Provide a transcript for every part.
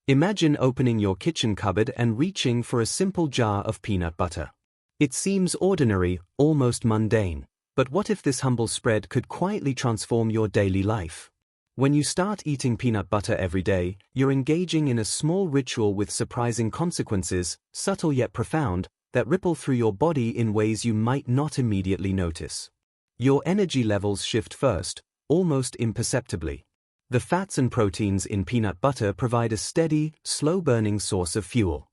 Imagine opening your kitchen cupboard and reaching for a simple jar of peanut butter. It seems ordinary, almost mundane, but what if this humble spread could quietly transform your daily life? When you start eating peanut butter every day, you're engaging in a small ritual with surprising consequences, subtle yet profound, that ripple through your body in ways you might not immediately notice. Your energy levels shift first, almost imperceptibly. The fats and proteins in peanut butter provide a steady, slow-burning source of fuel.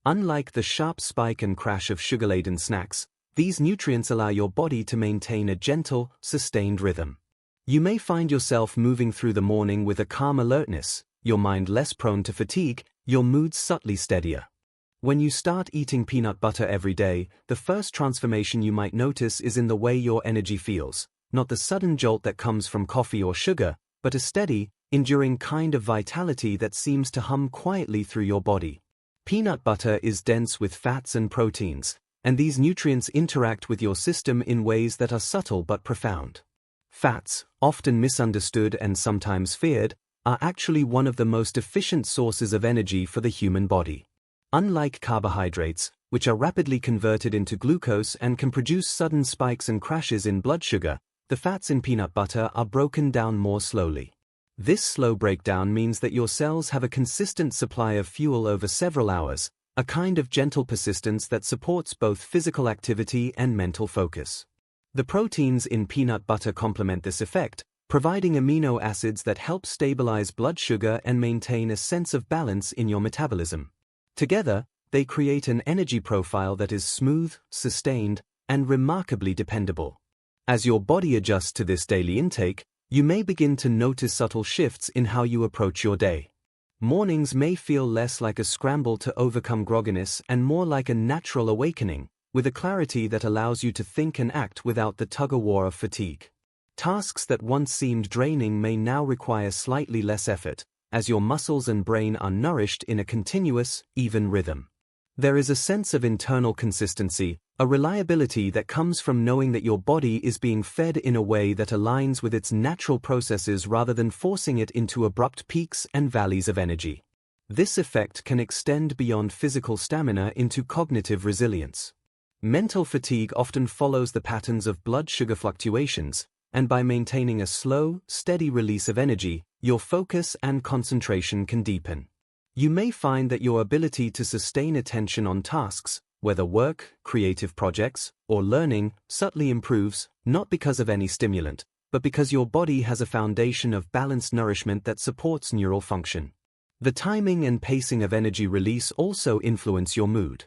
Unlike the sharp spike and crash of sugar-laden snacks, these nutrients allow your body to maintain a gentle, sustained rhythm. You may find yourself moving through the morning with a calm alertness, your mind less prone to fatigue, your mood subtly steadier. When you start eating peanut butter every day, the first transformation you might notice is in the way your energy feels, not the sudden jolt that comes from coffee or sugar, but a steady, enduring kind of vitality that seems to hum quietly through your body. Peanut butter is dense with fats and proteins, and these nutrients interact with your system in ways that are subtle but profound. Fats, often misunderstood and sometimes feared, are actually one of the most efficient sources of energy for the human body. Unlike carbohydrates, which are rapidly converted into glucose and can produce sudden spikes and crashes in blood sugar, the fats in peanut butter are broken down more slowly. This slow breakdown means that your cells have a consistent supply of fuel over several hours, a kind of gentle persistence that supports both physical activity and mental focus. The proteins in peanut butter complement this effect, providing amino acids that help stabilize blood sugar and maintain a sense of balance in your metabolism. Together, they create an energy profile that is smooth, sustained, and remarkably dependable. As your body adjusts to this daily intake, you may begin to notice subtle shifts in how you approach your day. Mornings may feel less like a scramble to overcome grogginess and more like a natural awakening, with a clarity that allows you to think and act without the tug-of-war of fatigue. Tasks that once seemed draining may now require slightly less effort, as your muscles and brain are nourished in a continuous, even rhythm. There is a sense of internal consistency, a reliability that comes from knowing that your body is being fed in a way that aligns with its natural processes rather than forcing it into abrupt peaks and valleys of energy. This effect can extend beyond physical stamina into cognitive resilience. Mental fatigue often follows the patterns of blood sugar fluctuations, and by maintaining a slow, steady release of energy, your focus and concentration can deepen. You may find that your ability to sustain attention on tasks, whether work, creative projects, or learning, subtly improves, not because of any stimulant, but because your body has a foundation of balanced nourishment that supports neural function. The timing and pacing of energy release also influence your mood.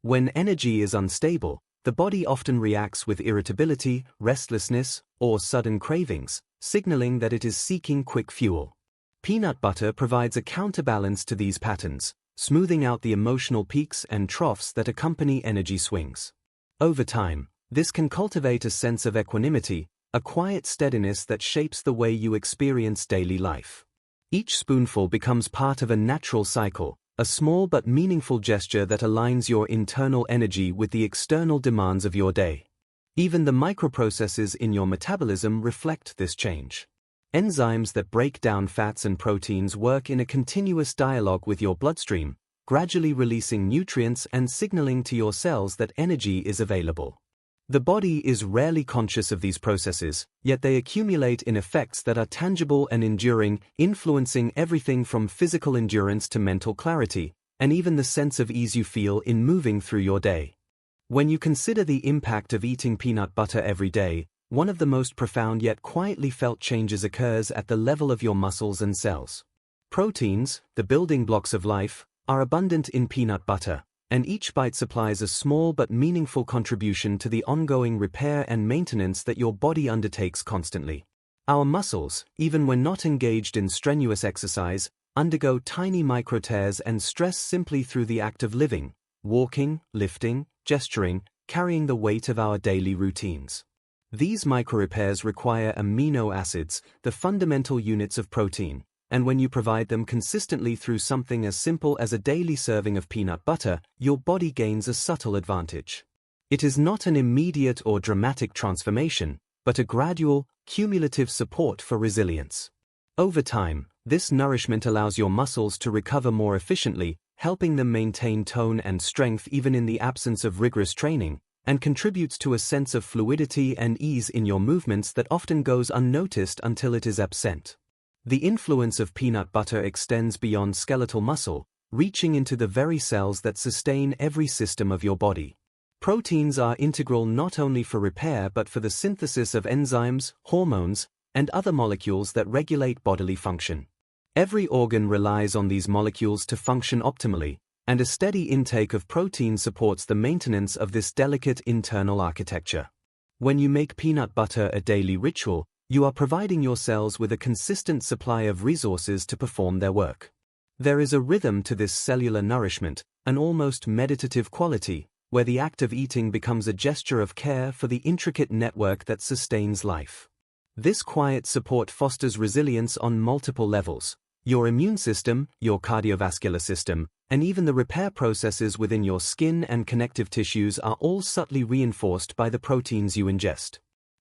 When energy is unstable, the body often reacts with irritability, restlessness, or sudden cravings, signaling that it is seeking quick fuel. Peanut butter provides a counterbalance to these patterns, smoothing out the emotional peaks and troughs that accompany energy swings. Over time, this can cultivate a sense of equanimity, a quiet steadiness that shapes the way you experience daily life. Each spoonful becomes part of a natural cycle, a small but meaningful gesture that aligns your internal energy with the external demands of your day. Even the microprocesses in your metabolism reflect this change. Enzymes that break down fats and proteins work in a continuous dialogue with your bloodstream, gradually releasing nutrients and signaling to your cells that energy is available. The body is rarely conscious of these processes, yet they accumulate in effects that are tangible and enduring, influencing everything from physical endurance to mental clarity, and even the sense of ease you feel in moving through your day. When you consider the impact of eating peanut butter every day, one of the most profound yet quietly felt changes occurs at the level of your muscles and cells. Proteins, the building blocks of life, are abundant in peanut butter, and each bite supplies a small but meaningful contribution to the ongoing repair and maintenance that your body undertakes constantly. Our muscles, even when not engaged in strenuous exercise, undergo tiny micro-tears and stress simply through the act of living, walking, lifting, gesturing, carrying the weight of our daily routines. These micro-repairs require amino acids, the fundamental units of protein, and when you provide them consistently through something as simple as a daily serving of peanut butter, your body gains a subtle advantage. It is not an immediate or dramatic transformation, but a gradual, cumulative support for resilience. Over time, this nourishment allows your muscles to recover more efficiently, helping them maintain tone and strength even in the absence of rigorous training, and contributes to a sense of fluidity and ease in your movements that often goes unnoticed until it is absent. The influence of peanut butter extends beyond skeletal muscle, reaching into the very cells that sustain every system of your body. Proteins are integral not only for repair but for the synthesis of enzymes, hormones, and other molecules that regulate bodily function. Every organ relies on these molecules to function optimally, and a steady intake of protein supports the maintenance of this delicate internal architecture. When you make peanut butter a daily ritual, you are providing your cells with a consistent supply of resources to perform their work. There is a rhythm to this cellular nourishment, an almost meditative quality, where the act of eating becomes a gesture of care for the intricate network that sustains life. This quiet support fosters resilience on multiple levels. Your immune system, your cardiovascular system, and even the repair processes within your skin and connective tissues are all subtly reinforced by the proteins you ingest.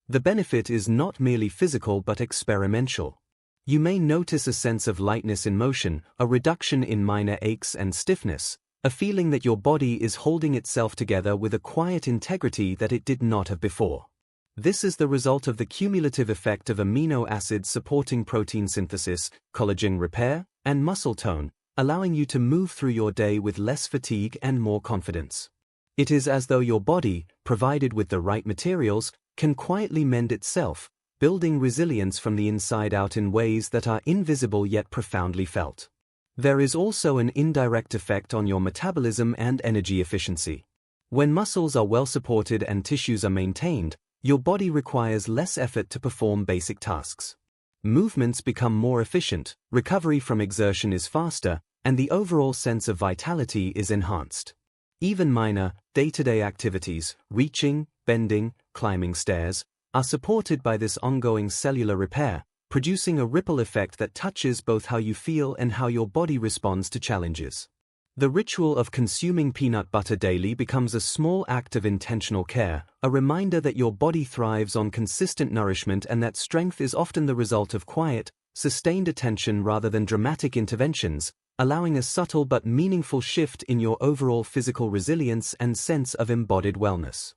The benefit is not merely physical but experiential. You may notice a sense of lightness in motion, a reduction in minor aches and stiffness, a feeling that your body is holding itself together with a quiet integrity that it did not have before. This is the result of the cumulative effect of amino acids supporting protein synthesis, collagen repair, and muscle tone, allowing you to move through your day with less fatigue and more confidence. It is as though your body, provided with the right materials, can quietly mend itself, building resilience from the inside out in ways that are invisible yet profoundly felt. There is also an indirect effect on your metabolism and energy efficiency. When muscles are well supported and tissues are maintained, your body requires less effort to perform basic tasks. Movements become more efficient, recovery from exertion is faster, and the overall sense of vitality is enhanced. Even minor, day-to-day activities, reaching, bending, climbing stairs, are supported by this ongoing cellular repair, producing a ripple effect that touches both how you feel and how your body responds to challenges. The ritual of consuming peanut butter daily becomes a small act of intentional care, a reminder that your body thrives on consistent nourishment and that strength is often the result of quiet, sustained attention rather than dramatic interventions, allowing a subtle but meaningful shift in your overall physical resilience and sense of embodied wellness.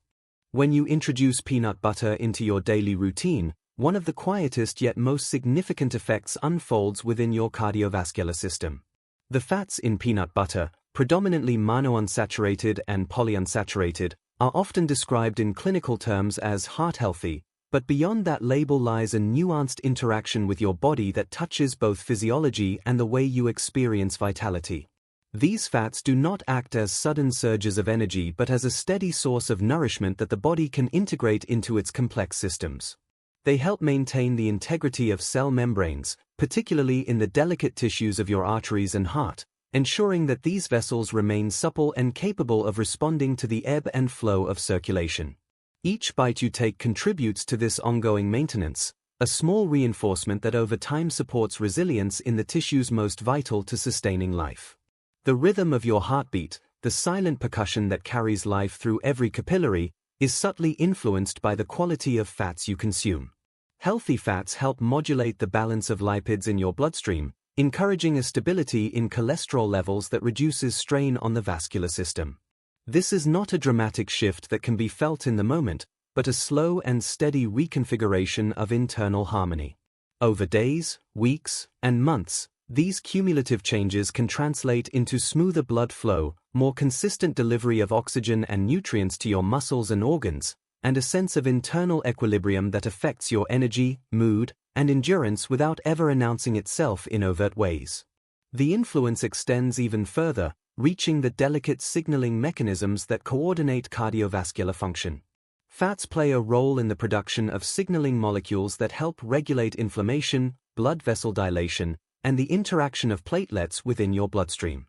When you introduce peanut butter into your daily routine, one of the quietest yet most significant effects unfolds within your cardiovascular system. The fats in peanut butter, predominantly monounsaturated and polyunsaturated, are often described in clinical terms as heart-healthy, but beyond that label lies a nuanced interaction with your body that touches both physiology and the way you experience vitality. These fats do not act as sudden surges of energy but as a steady source of nourishment that the body can integrate into its complex systems. They help maintain the integrity of cell membranes, particularly in the delicate tissues of your arteries and heart, ensuring that these vessels remain supple and capable of responding to the ebb and flow of circulation. Each bite you take contributes to this ongoing maintenance, a small reinforcement that over time supports resilience in the tissues most vital to sustaining life. The rhythm of your heartbeat, the silent percussion that carries life through every capillary, is subtly influenced by the quality of fats you consume. Healthy fats help modulate the balance of lipids in your bloodstream, encouraging a stability in cholesterol levels that reduces strain on the vascular system. This is not a dramatic shift that can be felt in the moment, but a slow and steady reconfiguration of internal harmony. Over days, weeks, and months, these cumulative changes can translate into smoother blood flow, more consistent delivery of oxygen and nutrients to your muscles and organs, and a sense of internal equilibrium that affects your energy, mood, and endurance without ever announcing itself in overt ways. The influence extends even further, reaching the delicate signaling mechanisms that coordinate cardiovascular function. Fats play a role in the production of signaling molecules that help regulate inflammation, blood vessel dilation, and the interaction of platelets within your bloodstream.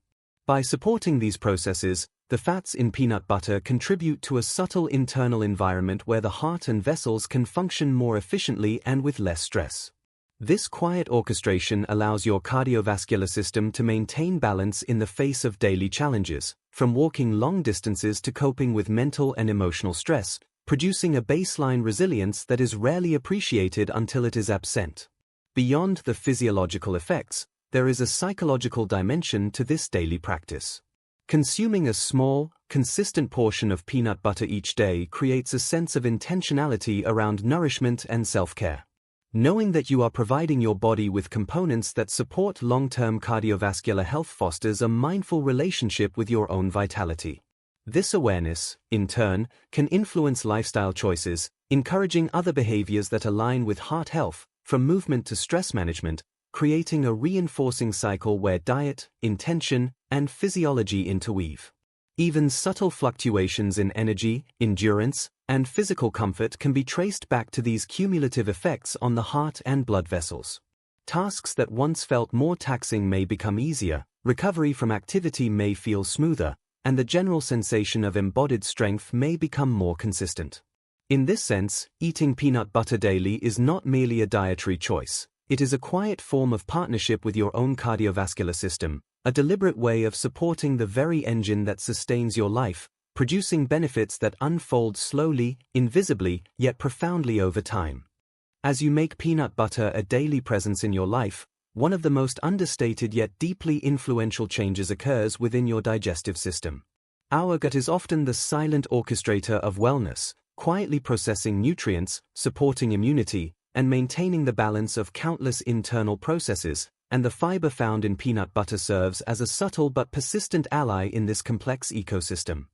By supporting these processes, the fats in peanut butter contribute to a subtle internal environment where the heart and vessels can function more efficiently and with less stress. This quiet orchestration allows your cardiovascular system to maintain balance in the face of daily challenges, from walking long distances to coping with mental and emotional stress, producing a baseline resilience that is rarely appreciated until it is absent. Beyond the physiological effects, there is a psychological dimension to this daily practice. Consuming a small, consistent portion of peanut butter each day creates a sense of intentionality around nourishment and self-care. Knowing that you are providing your body with components that support long-term cardiovascular health fosters a mindful relationship with your own vitality. This awareness, in turn, can influence lifestyle choices, encouraging other behaviors that align with heart health, from movement to stress management, creating a reinforcing cycle where diet, intention, and physiology interweave. Even subtle fluctuations in energy, endurance, and physical comfort can be traced back to these cumulative effects on the heart and blood vessels. Tasks that once felt more taxing may become easier, recovery from activity may feel smoother, and the general sensation of embodied strength may become more consistent. In this sense, eating peanut butter daily is not merely a dietary choice. It is a quiet form of partnership with your own cardiovascular system, a deliberate way of supporting the very engine that sustains your life, producing benefits that unfold slowly, invisibly, yet profoundly over time. As you make peanut butter a daily presence in your life, one of the most understated yet deeply influential changes occurs within your digestive system. Our gut is often the silent orchestrator of wellness, quietly processing nutrients, supporting immunity, and maintaining the balance of countless internal processes, and the fiber found in peanut butter serves as a subtle but persistent ally in this complex ecosystem.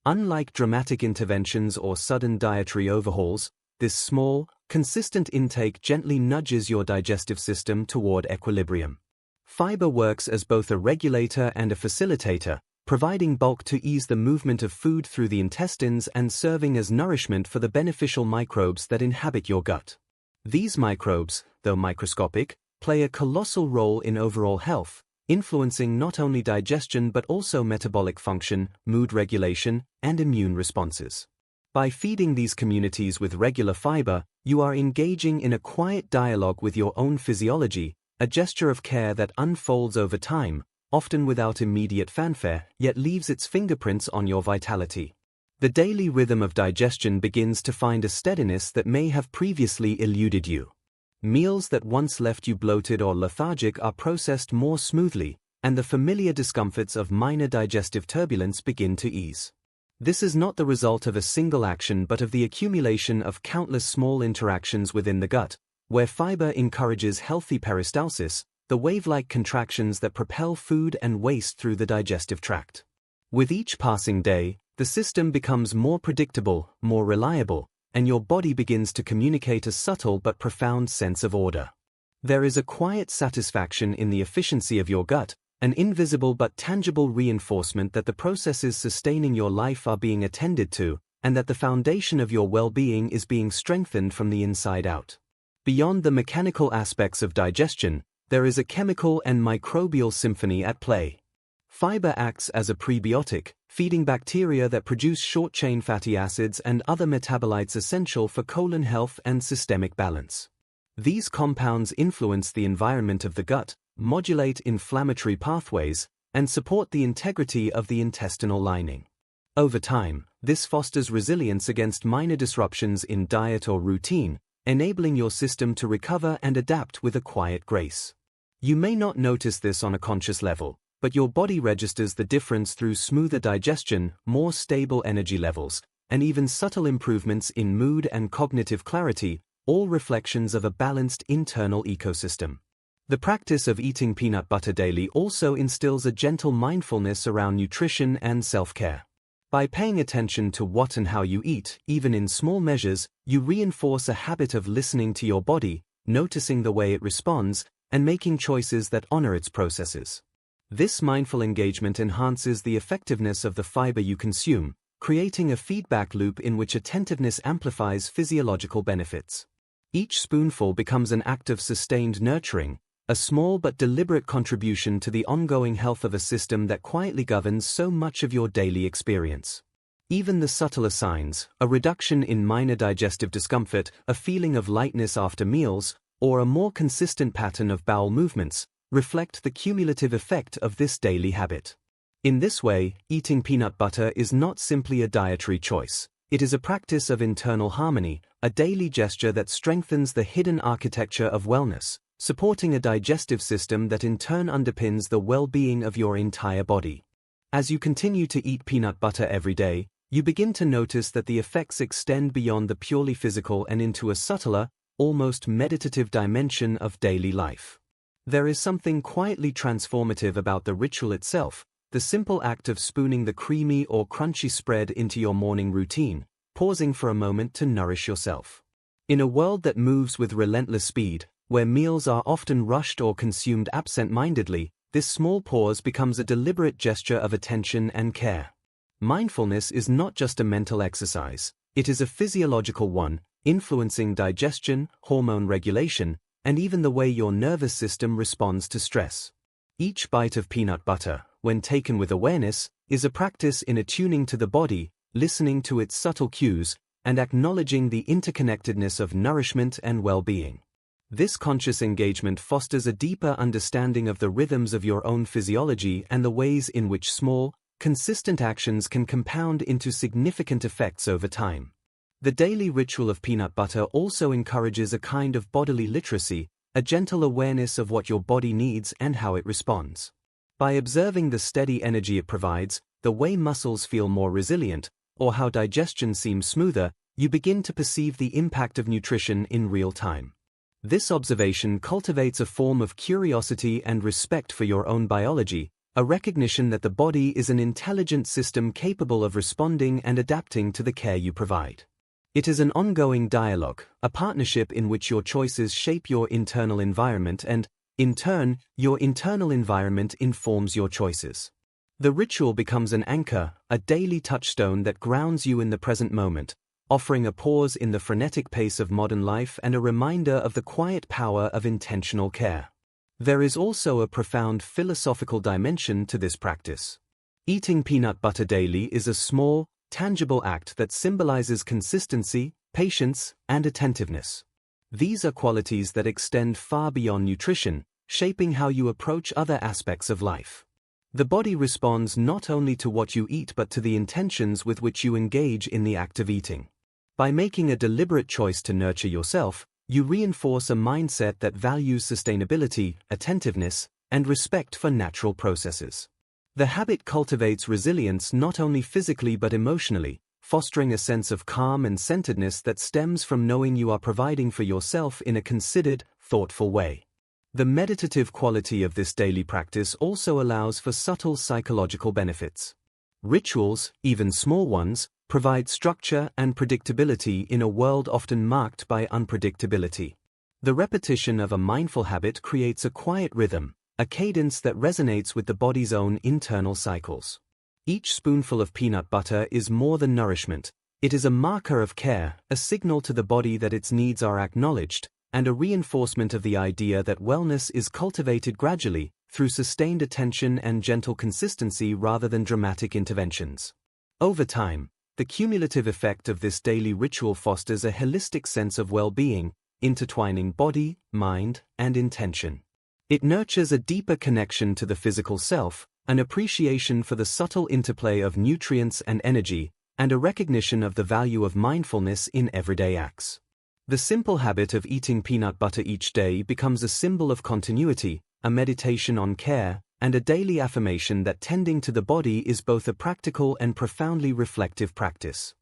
Unlike dramatic interventions or sudden dietary overhauls, this small, consistent intake gently nudges your digestive system toward equilibrium. Fiber works as both a regulator and a facilitator, providing bulk to ease the movement of food through the intestines and serving as nourishment for the beneficial microbes that inhabit your gut. These microbes, though microscopic, play a colossal role in overall health, influencing not only digestion but also metabolic function, mood regulation, and immune responses. By feeding these communities with regular fiber, you are engaging in a quiet dialogue with your own physiology, a gesture of care that unfolds over time, often without immediate fanfare, yet leaves its fingerprints on your vitality. The daily rhythm of digestion begins to find a steadiness that may have previously eluded you. Meals that once left you bloated or lethargic are processed more smoothly, and the familiar discomforts of minor digestive turbulence begin to ease. This is not the result of a single action but of the accumulation of countless small interactions within the gut, where fiber encourages healthy peristalsis, the wave-like contractions that propel food and waste through the digestive tract. With each passing day, the system becomes more predictable, more reliable, and your body begins to communicate a subtle but profound sense of order. There is a quiet satisfaction in the efficiency of your gut, an invisible but tangible reinforcement that the processes sustaining your life are being attended to, and that the foundation of your well-being is being strengthened from the inside out. Beyond the mechanical aspects of digestion, there is a chemical and microbial symphony at play. Fiber acts as a prebiotic, feeding bacteria that produce short-chain fatty acids and other metabolites essential for colon health and systemic balance. These compounds influence the environment of the gut, modulate inflammatory pathways, and support the integrity of the intestinal lining. Over time, this fosters resilience against minor disruptions in diet or routine, enabling your system to recover and adapt with a quiet grace. You may not notice this on a conscious level, but your body registers the difference through smoother digestion, more stable energy levels, and even subtle improvements in mood and cognitive clarity, all reflections of a balanced internal ecosystem. The practice of eating peanut butter daily also instills a gentle mindfulness around nutrition and self-care. By paying attention to what and how you eat, even in small measures, you reinforce a habit of listening to your body, noticing the way it responds, and making choices that honor its processes. This mindful engagement enhances the effectiveness of the fiber you consume, creating a feedback loop in which attentiveness amplifies physiological benefits. Each spoonful becomes an act of sustained nurturing, a small but deliberate contribution to the ongoing health of a system that quietly governs so much of your daily experience. Even the subtler signs, a reduction in minor digestive discomfort, a feeling of lightness after meals, or a more consistent pattern of bowel movements, reflect the cumulative effect of this daily habit. In this way, eating peanut butter is not simply a dietary choice. It is a practice of internal harmony, a daily gesture that strengthens the hidden architecture of wellness, supporting a digestive system that in turn underpins the well-being of your entire body. As you continue to eat peanut butter every day, you begin to notice that the effects extend beyond the purely physical and into a subtler, almost meditative dimension of daily life. There is something quietly transformative about the ritual itself, the simple act of spooning the creamy or crunchy spread into your morning routine, pausing for a moment to nourish yourself. In a world that moves with relentless speed, where meals are often rushed or consumed absent-mindedly, this small pause becomes a deliberate gesture of attention and care. Mindfulness is not just a mental exercise, it is a physiological one, influencing digestion, hormone regulation, and even the way your nervous system responds to stress. Each bite of peanut butter, when taken with awareness, is a practice in attuning to the body, listening to its subtle cues, and acknowledging the interconnectedness of nourishment and well-being. This conscious engagement fosters a deeper understanding of the rhythms of your own physiology and the ways in which small, consistent actions can compound into significant effects over time. The daily ritual of peanut butter also encourages a kind of bodily literacy, a gentle awareness of what your body needs and how it responds. By observing the steady energy it provides, the way muscles feel more resilient, or how digestion seems smoother, you begin to perceive the impact of nutrition in real time. This observation cultivates a form of curiosity and respect for your own biology, a recognition that the body is an intelligent system capable of responding and adapting to the care you provide. It is an ongoing dialogue, a partnership in which your choices shape your internal environment and, in turn, your internal environment informs your choices. The ritual becomes an anchor, a daily touchstone that grounds you in the present moment, offering a pause in the frenetic pace of modern life and a reminder of the quiet power of intentional care. There is also a profound philosophical dimension to this practice. Eating peanut butter daily is a small, tangible act that symbolizes consistency, patience, and attentiveness. These are qualities that extend far beyond nutrition, shaping how you approach other aspects of life. The body responds not only to what you eat but to the intentions with which you engage in the act of eating. By making a deliberate choice to nurture yourself, you reinforce a mindset that values sustainability, attentiveness, and respect for natural processes. The habit cultivates resilience not only physically but emotionally, fostering a sense of calm and centeredness that stems from knowing you are providing for yourself in a considered, thoughtful way. The meditative quality of this daily practice also allows for subtle psychological benefits. Rituals, even small ones, provide structure and predictability in a world often marked by unpredictability. The repetition of a mindful habit creates a quiet rhythm, a cadence that resonates with the body's own internal cycles. Each spoonful of peanut butter is more than nourishment. It is a marker of care, a signal to the body that its needs are acknowledged, and a reinforcement of the idea that wellness is cultivated gradually, through sustained attention and gentle consistency rather than dramatic interventions. Over time, the cumulative effect of this daily ritual fosters a holistic sense of well-being, intertwining body, mind, and intention. It nurtures a deeper connection to the physical self, an appreciation for the subtle interplay of nutrients and energy, and a recognition of the value of mindfulness in everyday acts. The simple habit of eating peanut butter each day becomes a symbol of continuity, a meditation on care, and a daily affirmation that tending to the body is both a practical and profoundly reflective practice.